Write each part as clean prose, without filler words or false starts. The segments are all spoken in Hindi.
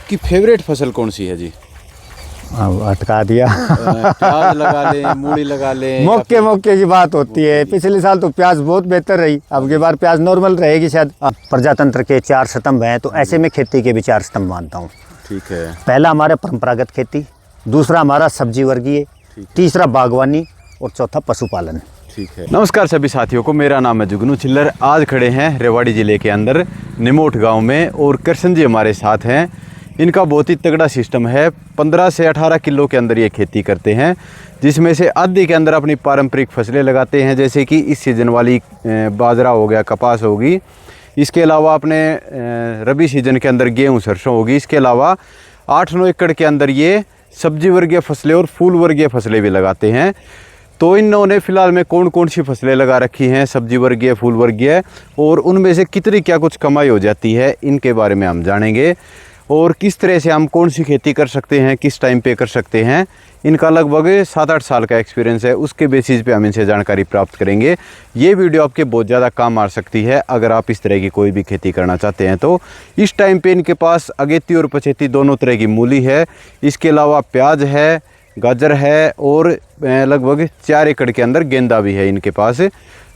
आपकी फेवरेट फसल कौन सी है जी? अब अटका दिया। प्याज लगा लें, मूली लगा लें, मौके मौके की बात होती है। पिछले साल तो प्याज बहुत बेहतर रही, अब की बार प्याज नॉर्मल रहेगी शायद। प्रजातंत्र के 4 स्तंभ हैं, तो ऐसे में खेती के भी 4 स्तंभ मानता हूँ। ठीक है। पहला हमारा परंपरागत खेती, दूसरा हमारा सब्जी वर्गीय, तीसरा बागवानी और चौथा पशुपालन। ठीक है। नमस्कार सभी साथियों को, मेरा नाम है जुगनू चिल्लर। आज खड़े हैं रेवाड़ी ज़िले के अंदर निमोट गांव में और कृष्ण जी हमारे साथ हैं। इनका बहुत ही तगड़ा सिस्टम है। 15 से 18 किलो के अंदर ये खेती करते हैं, जिसमें से आधे के अंदर अपनी पारंपरिक फसलें लगाते हैं, जैसे कि इस सीज़न वाली बाजरा हो गया, कपास होगी। इसके अलावा अपने रबी सीज़न के अंदर गेहूँ सरसों होगी। इसके अलावा 8-9 एकड़ के अंदर ये सब्जी वर्गीय फसलें और फूल वर्गीय फसलें भी लगाते हैं। तो इन्होंने फ़िलहाल में कौन कौन सी फसलें लगा रखी हैं, सब्जी वर्गीय, फूल वर्गीय, और उनमें से कितनी क्या कुछ कमाई हो जाती है, इनके बारे में हम जानेंगे। और किस तरह से हम कौन सी खेती कर सकते हैं, किस टाइम पे कर सकते हैं। इनका लगभग 7-8 साल का एक्सपीरियंस है, उसके बेसिस पे हम इनसे जानकारी प्राप्त करेंगे। ये वीडियो आपके बहुत ज़्यादा काम आ सकती है अगर आप इस तरह की कोई भी खेती करना चाहते हैं। तो इस टाइम पे इनके पास अगेती और पछेती दोनों तरह की मूली है, इसके अलावा प्याज है, गाजर है और लगभग 4 एकड़ के अंदर गेंदा भी है इनके पास।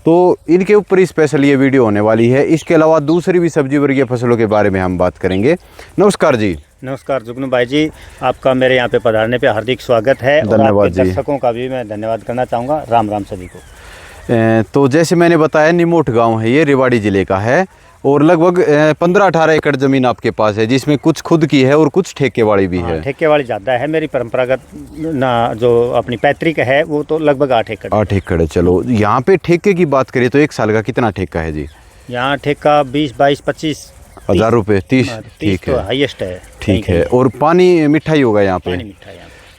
तो इनके ऊपर ही स्पेशल ये वीडियो होने वाली है। इसके अलावा दूसरी भी सब्जी वर्गीय फसलों के बारे में हम बात करेंगे। नमस्कार जी। नमस्कार जुगनू भाई जी, आपका मेरे यहाँ पे पधारने पे हार्दिक स्वागत है। धन्यवाद जी। दर्शकों का भी मैं धन्यवाद करना चाहूँगा। राम राम सभी को। तो जैसे मैंने बताया, निमोट गांव है, ये रेवाड़ी ज़िले का है और लगभग 15-18 एकड़ ज़मीन आपके पास है, जिसमें कुछ खुद की है और कुछ ठेके वाली भी है। ठेके वाली ज़्यादा है, मेरी परंपरागत ना जो अपनी पैतृक है वो तो लगभग 8 एकड़। 8 एकड़। चलो, यहाँ पे ठेके की बात करें तो एक साल का कितना ठेका है जी? यहाँ ठेका 20, 22, 25 हज़ार रुपये। 30। ठीक है, हाईएस्ट है। ठीक है। और पानी मिठाई होगा यहाँ पे?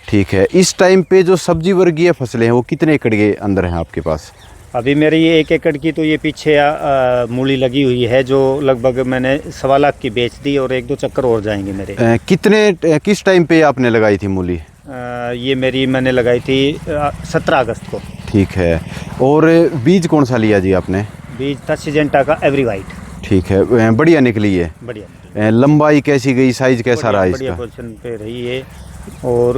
ठीक है। इस टाइम पे जो सब्जी वर्गीय फसलें हैं वो कितने एकड़ के अंदर हैं आपके पास? अभी मेरी ये 1 एकड़ की तो ये पीछे मूली लगी हुई है, जो लगभग मैंने 1.25 लाख की बेच दी और 1-2 चक्कर और जाएंगे मेरे। किस टाइम पे आपने लगाई थी मूली? ये मेरी मैंने लगाई थी 17 अगस्त को। ठीक है। और बीज कौन सा लिया जी आपने? बीज था सिजेंटा का एवरी वाइट। ठीक है, बढ़िया निकली है। बढ़िया। लंबाई कैसी गई, साइज कैसा रहा इसका? बढ़िया पोजीशन पे रही है और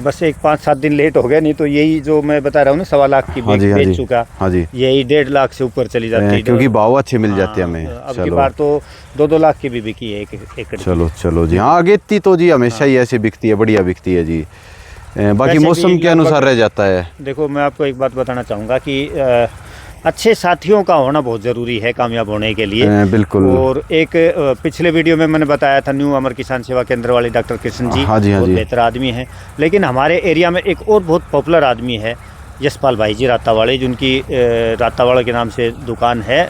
बस एक 5-7 दिन लेट हो गया, नहीं तो यही जो मैं बता रहा हूँ ना 1.25 लाख की बेच चुका। हाँ जी। यही 1.5 लाख से ऊपर चली जाती है, क्योंकि भाव अच्छे मिल जाते हैं हमें। अब की बार तो 2-2 लाख की भी बिकी है 1 एकड़। चलो जी। हाँ, अगेती तो जी हमेशा ही ऐसे बिकती है, बढ़िया बिकती है जी। बाकी मौसम के अनुसार रह जाता है। देखो, मैं आपको एक बात बताना चाहूँगा कि अच्छे साथियों का होना बहुत ज़रूरी है कामयाब होने के लिए। बिल्कुल। और एक पिछले वीडियो में मैंने बताया था, न्यू अमर किसान सेवा केंद्र वाले डॉक्टर कृष्ण जी। हाँ जी, हाँ बहुत जी। बेहतर आदमी है। लेकिन हमारे एरिया में एक और बहुत पॉपुलर आदमी है, यशपाल भाई जी रातावाड़े, जिनकी रातावाड़ा के नाम से दुकान है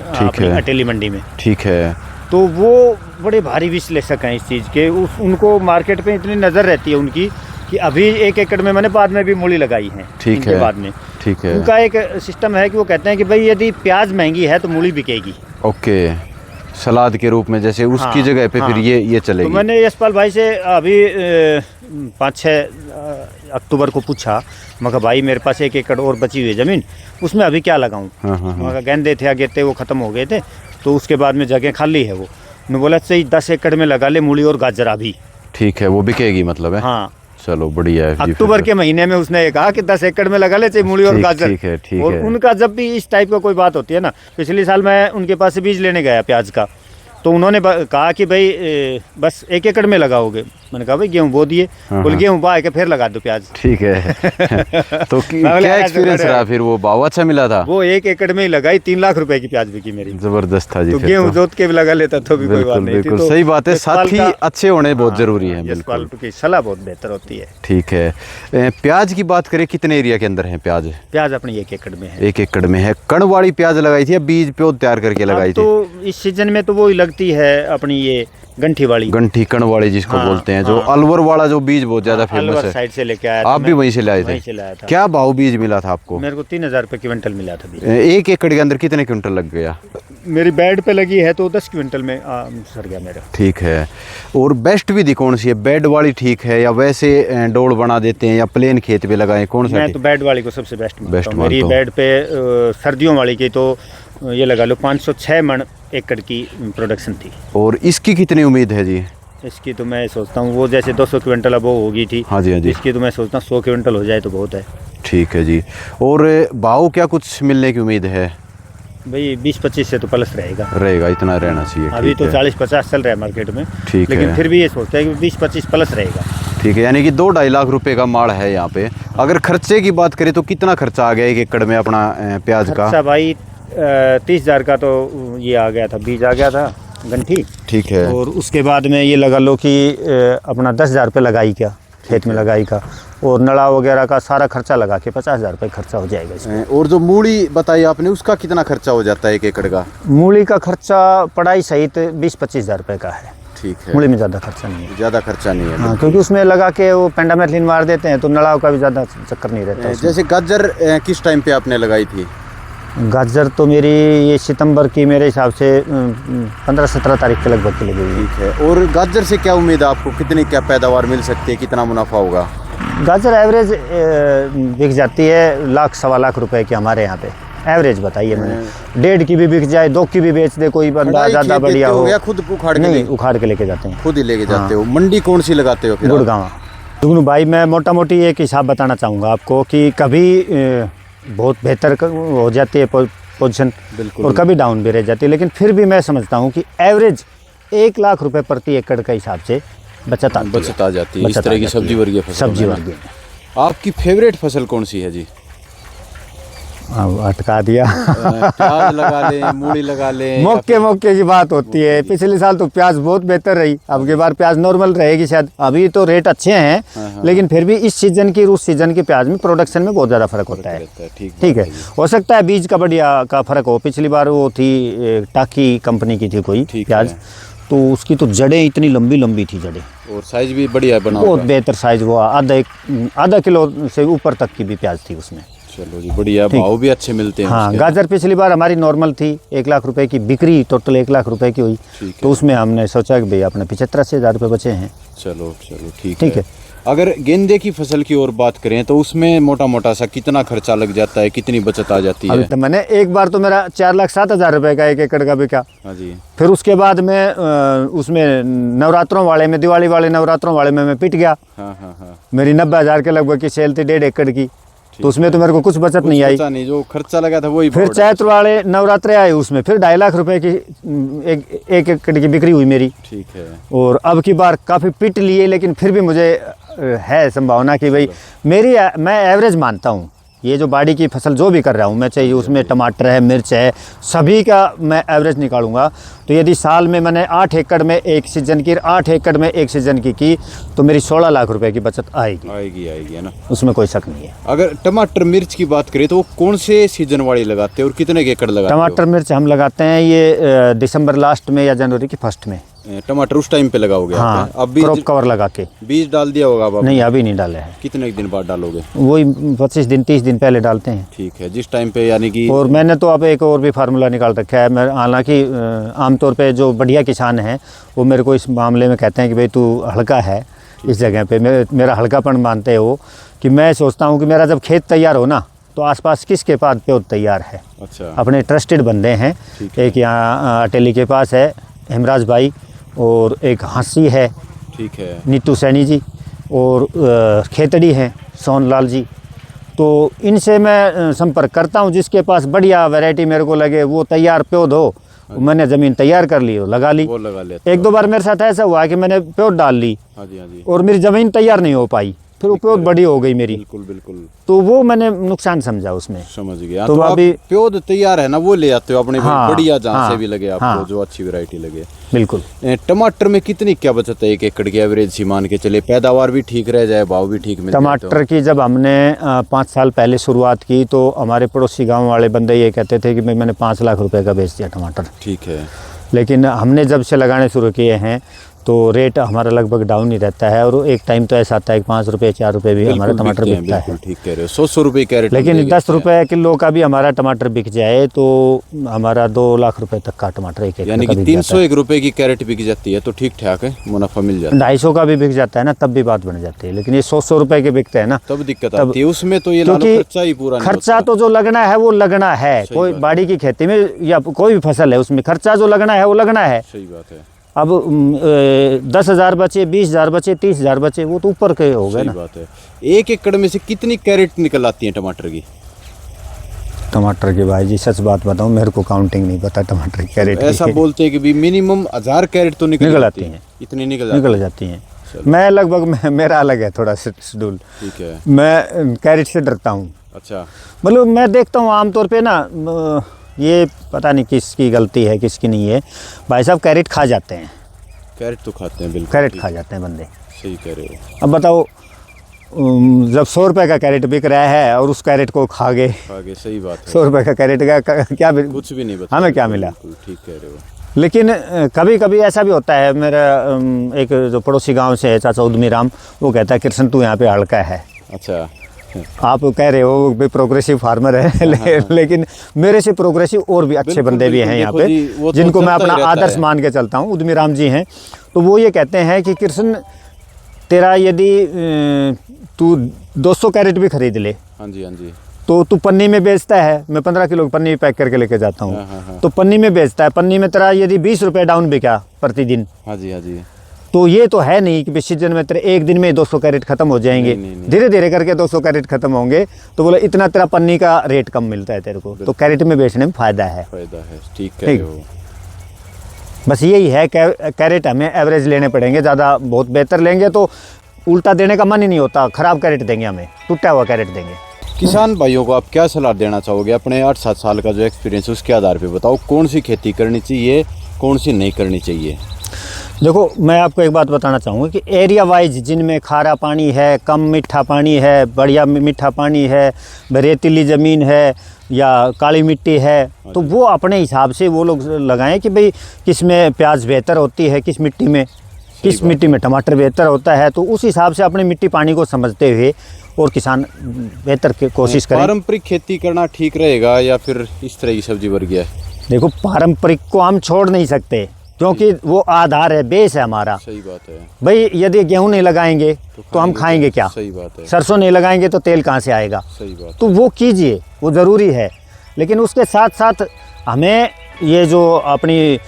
अटेली मंडी में। ठीक है। तो वो बड़े भारी विश्लेषक हैं इस चीज़ के। उनको मार्केट पे इतनी नज़र रहती है उनकी कि अभी 1 एकड़ में मैंने बाद में भी मूली लगाई है। ठीक है। बाद में ठीक है। उनका एक सिस्टम है कि वो कहते हैं कि भाई यदि प्याज महंगी है तो मूली बिकेगी। ओके, सलाद के रूप में, जैसे उसकी हाँ, जगह पे फिर ये चलेगी। तो मैंने यशपाल भाई से अभी 5-6 अक्टूबर को पूछा, मैं कहा भाई मेरे पास 1 एकड़ और बची हुई है ज़मीन, उसमें अभी क्या लगाऊं? मैं कहा गेंदे थे, अगेते वो ख़त्म हो गए थे, तो उसके बाद में जगह खाली है। वो ने बोला सही 10 एकड़ में लगा ले मूली और गाजर अभी। ठीक है, वो बिकेगी मतलब है। हाँ, चलो बढ़िया है। अक्टूबर के महीने में उसने कहा कि 10 एकड़ में लगा ले चाहिए मूली और गाजर। ठीक है, ठीक है। और उनका जब भी इस टाइप का कोई बात होती है ना, पिछले साल मैं उनके पास से बीज लेने गया प्याज का, तो उन्होंने कहा कि भाई बस 1 एकड़ में लगाओगे। मैंने कहा भाई गेहूँ बो दिए। बोल गेहूँ बा के फिर लगा दो प्याज। ठीक है। तो क्या एक्सपीरियंस रहा फिर? वो भाव अच्छा मिला था? वो 1 एकड़ में ही लगाई, 3 लाख रुपए की प्याज बिकी मेरी। जबरदस्त था जी। तो गेहूँ जोत के भी लगा लेता तो भी कोई बात नहीं थी। तो सही बात है, साथी अच्छे होने बहुत जरूरी है। बिल्कुल, की सलाह बहुत बेहतर होती है। ठीक है। प्याज की बात करें, कितने एरिया के अंदर है प्याज? प्याज अपनी 1 एकड़ में है। 1 एकड़ में है। कण वाली प्याज लगाई थी या बीज पौध तैयार करके लगाई थी? तो इस सीजन में तो वो ही लगती है अपनी ये गंठी वाली, गंठी कण वाली जिसको बोलते हैं, जो अलवर वाला जो बीज बहुत ज्यादा फेमस है। साइड से लेके आया, आप भी वहीं से लाए थे? क्या भाव बीज मिला था आपको? मेरे को 3000 रुपये क्विंटल मिला था बीज। 1 एकड़ के अंदर कितने क्विंटल लग गया? मेरी बेड पे लगी है तो 10 क्विंटल में सर गया मेरा। ठीक है। और बेस्ट विधि कौन सी है? बेड वाली ठीक है या वैसे डोल बना देते हैं या प्लेन खेत पे लगाएं, कौन सा? मैं तो बेड वाली को सबसे बेस्ट मेरी बेड पे सर्दियों वाली की तो ये लगा लो 506 मन एकड़ की प्रोडक्शन थी। और इसकी कितनी उम्मीद है जी? इसकी तो मैं सोचता हूँ वो जैसे 200 क्विंटल अब वो होगी थी। हाँ जी, हाँ जी। इसकी तो मैं सोचता हूँ 100 क्विंटल हो जाए तो बहुत है। ठीक है जी। और भाव क्या कुछ मिलने की उम्मीद है? भाई 20-25 से तो प्लस रहेगा, इतना रहना चाहिए। अभी तो 40-50 चल रहा है मार्केट में। ठीक है, लेकिन फिर भी ये सोचता है कि 20-25 प्लस रहेगा। ठीक है, यानी कि 2-2.5 लाख रुपए का माल है यहाँ पे। अगर खर्चे की बात करें तो कितना खर्चा आ गया 1 एकड़ में अपना प्याज का? खर्चा भाई 30,000 का तो ये आ गया था, बीज आ गया था गंठी। ठीक है। और उसके बाद में ये लगा लो कि अपना 10,000 रुपये लगाई क्या खेत में लगाई का, और नला वगैरह का सारा खर्चा लगा के 50,000 रुपये खर्चा हो जाएगा इसमें। और जो मूली बताई आपने उसका कितना खर्चा हो जाता है 1 एकड़ का? मूली का खर्चा पढ़ाई सहित 20-25 हज़ार रुपये का है। ठीक है, मूली में ज़्यादा खर्चा नहीं है। ज़्यादा खर्चा नहीं है। हाँ, क्योंकि उसमें लगा के वो पेंडामेथलिन मार देते हैं तो नलाव का भी ज़्यादा चक्कर नहीं रहता उसमें। जैसे गाजर किस टाइम पे आपने लगाई थी? गाजर तो मेरी ये सितंबर की मेरे हिसाब से 15-17 तारीख के लगभग की लगी हुई है। ठीक है। और गाजर से क्या उम्मीद है आपको, कितनी क्या पैदावार मिल सकती है, कितना मुनाफा होगा? गाजर एवरेज बिक जाती है 1-1.25 लाख रुपए की हमारे यहाँ पे। एवरेज बताइए मैंने, 1.5 की भी बिक जाए, 2 की भी बेच दे कोई बंदा ज़्यादा बढ़िया हो। या खुद उखाड़ के? नहीं, उखाड़ के लेके जाते हैं। खुद ही लेके जाते हो? मंडी कौन सी लगाते हो फिर? गुड़गांव। जुगनू भाई मैं मोटा मोटी एक हिसाब बताना चाहूँगा आपको कि कभी बहुत बेहतर हो जाती है पोजीशन और कभी डाउन भी रह जाती है, लेकिन फिर भी मैं समझता हूँ कि एवरेज 1 लाख रुपए प्रति एकड़ के हिसाब से बचत आ जाती है। इस तरह की सब्जी वर्गीय फसल। आपकी फेवरेट फसल कौन सी है जी? अटका दिया। प्याज लगा ले, मूली लगा ले, मौके की बात होती है। पिछले साल तो प्याज बहुत बेहतर रही, अब की बार प्याज नॉर्मल रहेगी शायद। अभी तो रेट अच्छे हैं, लेकिन फिर भी इस सीजन की उस सीजन के प्याज में प्रोडक्शन में बहुत ज़्यादा फर्क होता है। ठीक है, हो सकता है बीज का बढ़िया का फर्क हो। पिछली बार वो थी टाकी कंपनी की थी कोई प्याज, तो उसकी तो जड़ें इतनी लंबी लंबी थी जड़ें, और साइज भी बढ़िया बना, बहुत बेहतर साइज। वो आधा किलो से ऊपर तक की भी प्याज थी उसमें। चलो जी, बढ़िया। भाव भी अच्छे मिलते हैं। हाँ, गाजर पिछली बार हमारी नॉर्मल थी, 1 लाख रुपए की बिक्री, टोटल 1 लाख रुपए की हुई। तो उसमें हमने सोचा कि भाई अपने 75-80 हज़ार रुपये बचे हैं। चलो ठीक है। अगर गेंदे की फसल की और बात करें तो उसमें मोटा मोटा सा कितना खर्चा लग जाता है, कितनी बचत आ जाती है? तो मैंने एक बार तो मेरा 4,07,000 रुपए का 1 एकड़ का बिका। हाँ जी। फिर उसके बाद में उसमें नवरात्रों वाले में, दिवाली वाले नवरात्रों वाले में मैं पिट गया। हाँ। मेरी 90,000 के लगभग की सेल थी 1.5 एकड़ की, तो उसमें तो मेरे को कुछ बचत नहीं आई। नहीं, जो खर्चा लगा था वही। फिर चैत्र वाले नवरात्रे आए, उसमें फिर 2.5 लाख रुपए की 1 एकड़ की बिक्री हुई मेरी। ठीक है। और अब की बार काफ़ी पिट लिए, लेकिन फिर भी मुझे है संभावना कि भाई मैं एवरेज मानता हूँ। ये जो बाड़ी की फसल जो भी कर रहा हूँ मैं, चाहे उसमें टमाटर है, मिर्च है, सभी का मैं एवरेज निकालूंगा। तो यदि साल में मैंने 8 एकड़ में एक सीजन की, 8 एकड़ में एक सीजन की तो मेरी 16 लाख रुपए की बचत आएगी है ना, उसमें कोई शक नहीं है। अगर टमाटर मिर्च की बात करें तो वो कौन से सीजन वाली लगाते हैं और कितने एकड़ लगाते हैं? टमाटर मिर्च हम लगाते हैं ये दिसंबर लास्ट में या जनवरी की फर्स्ट में। टमाटर उस टाइम पे लगाओगे? हाँ, अब क्रॉप कवर लगा के। बीज डाल दिया होगा अब? नहीं, अभी नहीं डाले हैं। कितने दिन बाद डालोगे? वही 25 दिन 30 दिन पहले डालते हैं। ठीक है, जिस टाइम पे यानी कि। और मैंने तो अब एक और भी फार्मूला निकाल रखा है। मैं हालांकि आमतौर पे जो बढ़िया किसान हैं वो मेरे को इस मामले में कहते हैं कि भाई तू हल्का है इस जगह पे, मेरा हल्कापन मानते हैं वो, कि मैं सोचता हूँ कि मेरा जब खेत तैयार हो ना तो आसपास किसके पास प्योद तैयार है। अच्छा। अपने ट्रस्टेड बंदे हैं। एक यहाँ अटेली के पास है हेमराज भाई, और एक हाँसी है, ठीक है, नीतू सैनी जी, और खेतड़ी हैं सोनलाल जी। तो इनसे मैं संपर्क करता हूँ, जिसके पास बढ़िया वैरायटी मेरे को लगे, वो तैयार पौध हो, मैंने ज़मीन तैयार कर ली, लगा ली। वो लगा ले। 1-2 बार मेरे साथ ऐसा हुआ कि मैंने पौध डाल ली। हाँ जी। और मेरी ज़मीन तैयार नहीं हो पाई, फिर वो पौध बड़ी हो गई मेरी। बिल्कुल। तो वो मैंने नुकसान समझा उसमें। समझ गया। तो अभी पौध तैयार है ना, वो ले आते हो अपने बढ़िया जहाँ से भी लगे आपको। हाँ, जो अच्छी वैरायटी लगे। बिल्कुल। टमाटर में कितनी क्या बचत है 1 एकड़ की एवरेज सी मान के चले, पैदावार भी ठीक रह जाए, भाव भी ठीक मिले? टमाटर की जब हमने 5 साल पहले शुरुआत की तो हमारे पड़ोसी गाँव वाले बंदे ये कहते थे कि भाई मैंने 5 लाख रुपए का बेच दिया टमाटर। ठीक है। लेकिन हमने जब से लगाने शुरू किए हैं तो रेट हमारा लगभग डाउन ही रहता है, और एक टाइम तो ऐसा आता है कि 5 रुपये 4 रुपये भी हमारा टमाटर बिकता है। ठीक कह रहे हो, 100 रुपये कैरेट। लेकिन 10 रुपये किलो का भी हमारा टमाटर बिक जाए तो हमारा 2 लाख रुपए तक का टमाटर एक यानी कि 301 रुपये की कैरेट बिक जाती है, तो ठीक ठाक है, मुनाफा मिल जाता है। 250 का भी बिक जाता है ना, तब भी बात बन जाती है। लेकिन ये 100 रुपये के बिकते हैं ना, तब दिक्कत आती है उसमें। तो ये खर्चा ही पूरा, खर्चा तो जो लगना है वो लगना है। कोई बाड़ी की खेती में या कोई भी फसल है उसमें खर्चा जो लगना है वो लगना है। सही बात है। अब 10,000 बचे, 20,000 बचे, 30,000 बचे, वो तो ऊपर के हो गए सही ना। बात है। 1 एकड़ में से कितनी कैरेट निकल आती है टमाटर की? टमाटर के भाई जी सच बात बताऊं, मेरे को काउंटिंग नहीं पता टमाटर की कैरेट की। ऐसा बोलते हैं कि भी मिनिमम 1000 कैरेट तो निकल आती हैं। इतनी निकल जाती हैं। मैं लगभग मेरा अलग है थोड़ा शेड्यूल। ठीक है। मैं कैरेट से डरता हूँ। अच्छा। मतलब मैं देखता हूँ आमतौर पे ना, ये पता नहीं किसकी गलती है किसकी नहीं है, भाई साहब कैरेट खा जाते हैं। कैरेट तो खाते हैं, बिल्कुल कैरेट खा जाते हैं बंदे। सही कह रहे हो। अब बताओ, जब 100 रुपये का कैरेट बिक रहा है और उस कैरेट को खा गए, सही बात है। 100 रुपये का कैरेट का क्या कुछ भी नहीं बता, हमें क्या मिला? ठीक कह रहे हो। लेकिन कभी कभी ऐसा भी होता है। मेरा एक जो पड़ोसी गांव से है चाचा उद्यमी राम, वो कहता है कृष्ण तू यहाँ पे हल्का है। अच्छा। आप कह रहे हो भी प्रोग्रेसिव फार्मर है, लेकिन मेरे से प्रोग्रेसिव और भी अच्छे बंदे भी हैं यहाँ पे, जिनको मैं अपना आदर्श मान के चलता हूँ। उद्यमी राम जी हैं, तो वो ये कहते हैं कि कृष्ण तेरा यदि तू 200 कैरेट भी खरीद ले, हाँ जी हाँ जी, तो तू पन्नी में बेचता है, मैं 15 किलो पन्नी पैक करके लेके जाता हूँ। हाँ। तो पन्नी में बेचता है, पन्नी में तेरा यदि 20 रुपये डाउन बिका प्रतिदिन, हाँ जी हाँ जी, तो ये तो है नहीं कि सीजन में तेरे एक दिन में 200 कैरेट खत्म हो जाएंगे। धीरे धीरे करके 200 कैरेट खत्म होंगे, तो बोला इतना तेरा पन्नी का रेट कम मिलता है तेरे को, तो कैरेट में बेचने में फायदा है। ठीक कह रहे हो। बस यही है, कैरेट हमें एवरेज लेने पड़ेंगे, ज़्यादा बहुत बेहतर लेंगे तो उल्टा देने का मन ही नहीं होता, ख़राब कैरेट देंगे, हमें टूटा हुआ कैरेट देंगे। किसान भाइयों को आप क्या सलाह देना चाहोगे? अपने 8-7 साल का जो एक्सपीरियंस है उसके आधार पे बताओ, कौन सी खेती करनी चाहिए, कौन सी नहीं करनी चाहिए? देखो, मैं आपको एक बात बताना चाहूँगा कि एरिया वाइज जिनमें खारा पानी है, कम मीठा पानी है, बढ़िया मीठा पानी है, रेतीली ज़मीन है या काली मिट्टी है, तो वो अपने हिसाब से वो लोग लगाएं कि भाई किस में प्याज बेहतर होती है, किस मिट्टी में टमाटर बेहतर होता है, तो उस हिसाब से अपनी मिट्टी पानी को समझते हुए और किसान बेहतर की कोशिश करें। पारंपरिक खेती करना ठीक रहेगा या फिर इस तरह की सब्जी वर्गीय? देखो, पारंपरिक को हम छोड़ नहीं सकते, क्योंकि वो आधार है, बेस है हमारा। सही बात है भाई, यदि गेहूं नहीं लगाएंगे तो हम खाएंगे क्या? सही बात है। सरसों नहीं लगाएंगे तो तेल कहाँ से आएगा? सही बात। तो वो कीजिए, वो ज़रूरी है, लेकिन उसके साथ साथ हमें ये जो अपनी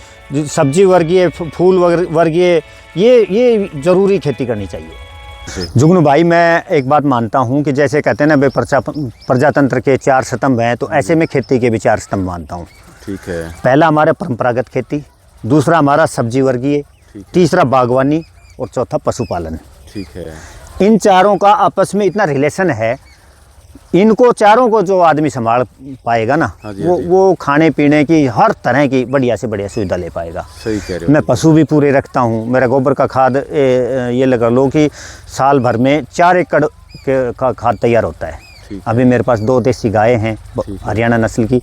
सब्जी वर्गीय, फूल वर्गीय, ये ज़रूरी खेती करनी चाहिए। जुगनू भाई, मैं एक बात मानता हूँ कि जैसे कहते हैं ना भाई प्रजातंत्र के 4 स्तंभ हैं, तो ऐसे में खेती के भी 4 स्तंभ मानता हूँ। ठीक है। पहला हमारा परंपरागत खेती, दूसरा हमारा सब्जी वर्गीय, तीसरा बागवानी और चौथा पशुपालन। ठीक है। इन चारों का आपस में इतना रिलेशन है, इनको चारों को जो आदमी संभाल पाएगा ना, वो खाने पीने की हर तरह की बढ़िया से बढ़िया सुविधा ले पाएगा। सही कह रहे हो। मैं पशु भी पूरे रखता हूँ। मेरा गोबर का खाद ये लगा लो कि साल भर में 4 एकड़ का खाद तैयार होता है। अभी मेरे पास 2 देसी गायें हैं हरियाणा नस्ल की,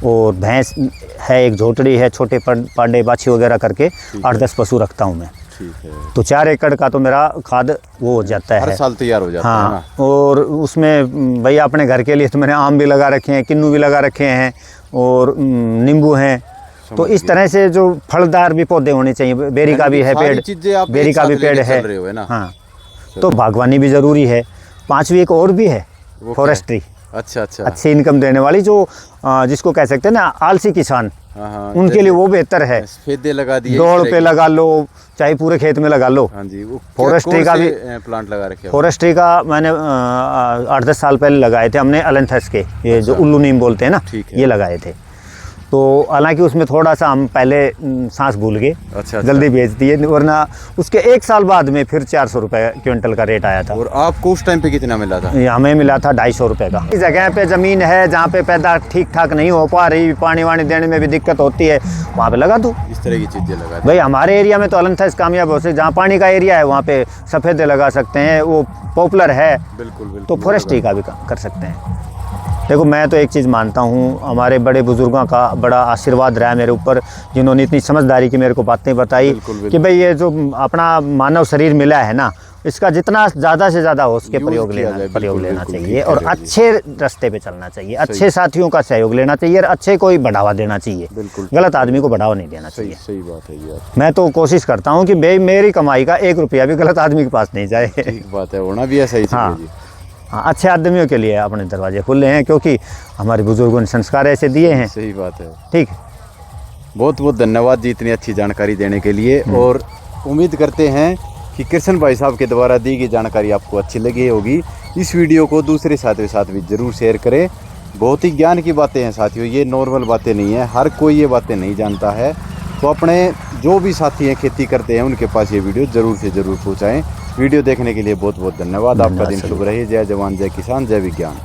और भैंस है, एक झोटड़ी है, छोटे पांडे बाछी वगैरह करके 8-10 पशु रखता हूँ मैं। ठीक है। तो 4 एकड़ का तो मेरा खाद वो हो जाता है, हर साल तैयार हो जाता है ना। और उसमें भैया अपने घर के लिए तो मैंने आम भी लगा रखे हैं, किन्नू भी लगा रखे हैं, और नींबू हैं। तो इस तरह से जो फलदार भी पौधे होने चाहिए, बेरी का भी है पेड़, बेरी का भी पेड़ है। हाँ, तो बागवानी भी ज़रूरी है। 5वीं एक और भी है, फॉरेस्ट्री। अच्छा। अच्छी इनकम देने वाली, जो जिसको कह सकते हैं ना आलसी किसान, उनके लिए वो बेहतर है। फेदे लगा दिए, दौड़ पे लगा लो, चाहे पूरे खेत में लगा लो। हाँ जी। वो फॉरेस्ट्री का भी प्लांट लगा रखे? फॉरेस्ट्री का मैंने 8-10 साल पहले लगाए थे हमने, एलेंथस के, ये जो उल्लू नीम बोलते हैं ना, ये लगाए थे। तो हालांकि उसमें थोड़ा सा हम पहले सांस भूल गए, जल्दी बेच दिए, वरना उसके 1 साल बाद में फिर 400 रुपये क्विंटल का रेट आया था। और आपको उस टाइम पे कितना मिला था? हमें मिला था 250 रुपये का। इस जगह पे ज़मीन है जहाँ पे पैदा ठीक ठाक नहीं हो पा रही, पानी वानी देने में भी दिक्कत होती है, वहाँ पे लगा दूँ इस तरह की चीज़ें लगा। भाई, हमारे एरिया में तो एलेंथस कामयाब हो सकते, जहाँ पानी का एरिया है वहाँ पे सफ़ेदे लगा सकते हैं, वो पॉपुलर है। बिल्कुल। तो फॉरेस्ट्री का भी कर सकते हैं। देखो, मैं तो एक चीज़ मानता हूँ, हमारे बड़े बुजुर्गों का बड़ा आशीर्वाद रहा है मेरे ऊपर, जिन्होंने इतनी समझदारी की मेरे को बातें बताई कि भाई ये जो अपना मानव शरीर मिला है ना, इसका जितना ज़्यादा से ज़्यादा हो उसके प्रयोग लेना चाहिए, और अच्छे रास्ते पे चलना चाहिए, अच्छे साथियों का सहयोग लेना चाहिए, और अच्छे को ही बढ़ावा देना चाहिए। गलत आदमी को बढ़ावा नहीं देना चाहिए। सही बात है यार। मैं तो कोशिश करता हूँ कि भाई मेरी कमाई का 1 रुपया भी गलत आदमी के पास नहीं जाए। ठीक बात है, होना भी ऐसा ही चाहिए। हाँ, अच्छे आदमियों के लिए अपने दरवाजे खुले हैं, क्योंकि हमारे बुजुर्गों ने संस्कार ऐसे दिए हैं। सही बात है। ठीक, बहुत बहुत धन्यवाद जी इतनी अच्छी जानकारी देने के लिए। और उम्मीद करते हैं कि कृष्ण भाई साहब के द्वारा दी गई जानकारी आपको अच्छी लगी होगी। इस वीडियो को दूसरे साथियों के साथ भी ज़रूर शेयर करें। बहुत ही ज्ञान की बातें हैं साथियों, ये नॉर्मल बातें नहीं है, हर कोई ये बातें नहीं जानता है। तो अपने जो भी साथी हैं खेती करते हैं उनके पास ये वीडियो ज़रूर से ज़रूर पहुँचाएँ। वीडियो देखने के लिए बहुत बहुत धन्यवाद। आपका दिन शुभ रहे। जय जवान जय किसान जय विज्ञान।